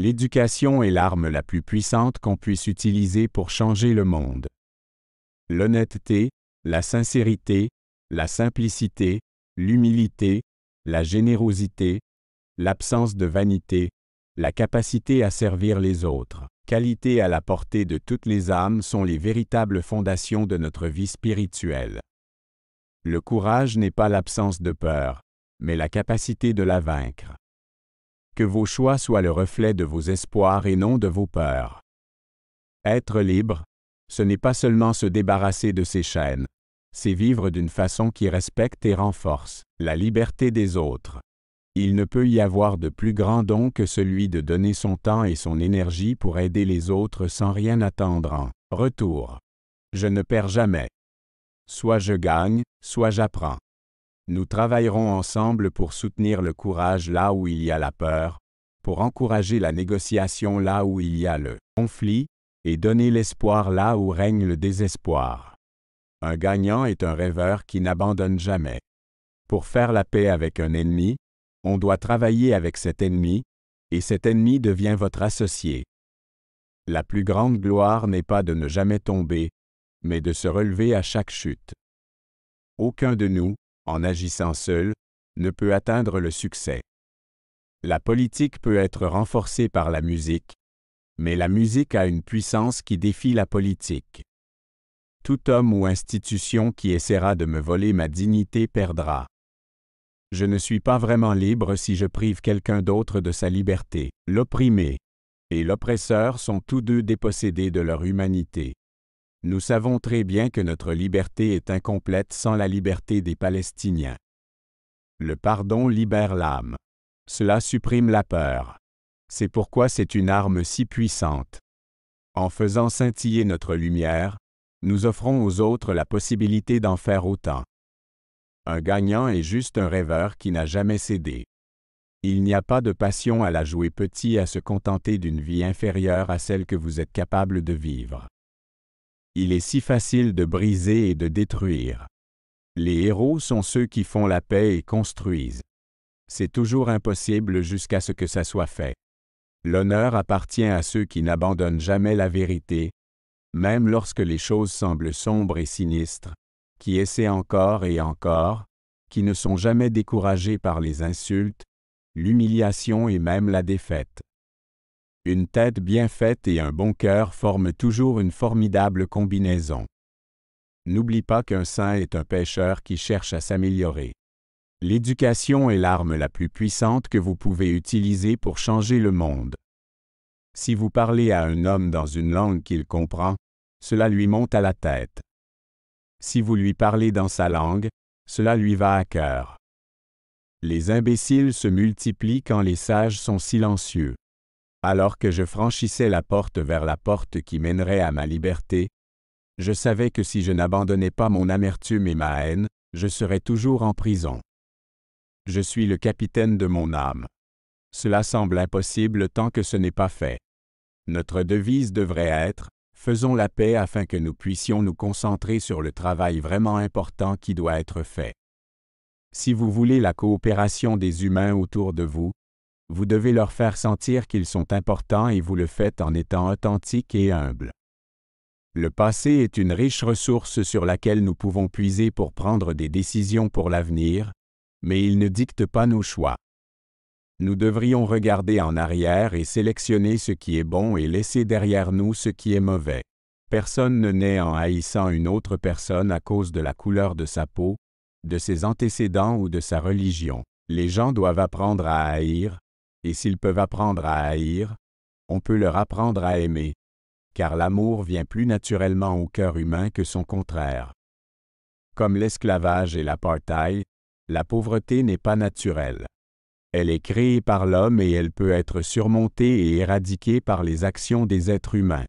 L'éducation est l'arme la plus puissante qu'on puisse utiliser pour changer le monde. L'honnêteté, la sincérité, la simplicité, l'humilité, la générosité, l'absence de vanité, la capacité à servir les autres, qualités à la portée de toutes les âmes sont les véritables fondations de notre vie spirituelle. Le courage n'est pas l'absence de peur, mais la capacité de la vaincre. Que vos choix soient le reflet de vos espoirs et non de vos peurs. Être libre, ce n'est pas seulement se débarrasser de ses chaînes, c'est vivre d'une façon qui respecte et renforce la liberté des autres. Il ne peut y avoir de plus grand don que celui de donner son temps et son énergie pour aider les autres sans rien attendre en retour. Je ne perds jamais. Soit je gagne, soit j'apprends. Nous travaillerons ensemble pour soutenir le courage là où il y a la peur, pour encourager la négociation là où il y a le conflit, et donner l'espoir là où règne le désespoir. Un gagnant est un rêveur qui n'abandonne jamais. Pour faire la paix avec un ennemi, on doit travailler avec cet ennemi, et cet ennemi devient votre associé. La plus grande gloire n'est pas de ne jamais tomber, mais de se relever à chaque chute. Aucun de nous, en agissant seul, ne peut atteindre le succès. La politique peut être renforcée par la musique, mais la musique a une puissance qui défie la politique. Tout homme ou institution qui essaiera de me voler ma dignité perdra. Je ne suis pas vraiment libre si je prive quelqu'un d'autre de sa liberté. L'opprimé et l'oppresseur sont tous deux dépossédés de leur humanité. Nous savons très bien que notre liberté est incomplète sans la liberté des Palestiniens. Le pardon libère l'âme. Cela supprime la peur. C'est pourquoi c'est une arme si puissante. En faisant scintiller notre lumière, nous offrons aux autres la possibilité d'en faire autant. Un gagnant est juste un rêveur qui n'a jamais cédé. Il n'y a pas de passion à la jouer petit à se contenter d'une vie inférieure à celle que vous êtes capable de vivre. Il est si facile de briser et de détruire. Les héros sont ceux qui font la paix et construisent. C'est toujours impossible jusqu'à ce que ça soit fait. L'honneur appartient à ceux qui n'abandonnent jamais la vérité, même lorsque les choses semblent sombres et sinistres, qui essaient encore et encore, qui ne sont jamais découragés par les insultes, l'humiliation et même la défaite. Une tête bien faite et un bon cœur forment toujours une formidable combinaison. N'oublie pas qu'un saint est un pécheur qui cherche à s'améliorer. L'éducation est l'arme la plus puissante que vous pouvez utiliser pour changer le monde. Si vous parlez à un homme dans une langue qu'il comprend, cela lui monte à la tête. Si vous lui parlez dans sa langue, cela lui va à cœur. Les imbéciles se multiplient quand les sages sont silencieux. Alors que je franchissais la porte vers la porte qui mènerait à ma liberté, je savais que si je n'abandonnais pas mon amertume et ma haine, je serais toujours en prison. Je suis le capitaine de mon âme. Cela semble impossible tant que ce n'est pas fait. Notre devise devrait être « Faisons la paix afin que nous puissions nous concentrer sur le travail vraiment important qui doit être fait ». Si vous voulez la coopération des humains autour de vous, vous devez leur faire sentir qu'ils sont importants et vous le faites en étant authentique et humble. Le passé est une riche ressource sur laquelle nous pouvons puiser pour prendre des décisions pour l'avenir, mais il ne dicte pas nos choix. Nous devrions regarder en arrière et sélectionner ce qui est bon et laisser derrière nous ce qui est mauvais. Personne ne naît en haïssant une autre personne à cause de la couleur de sa peau, de ses antécédents ou de sa religion. Les gens doivent apprendre à haïr, et s'ils peuvent apprendre à haïr, on peut leur apprendre à aimer, car l'amour vient plus naturellement au cœur humain que son contraire. Comme l'esclavage et l'apartheid, la pauvreté n'est pas naturelle. Elle est créée par l'homme et elle peut être surmontée et éradiquée par les actions des êtres humains.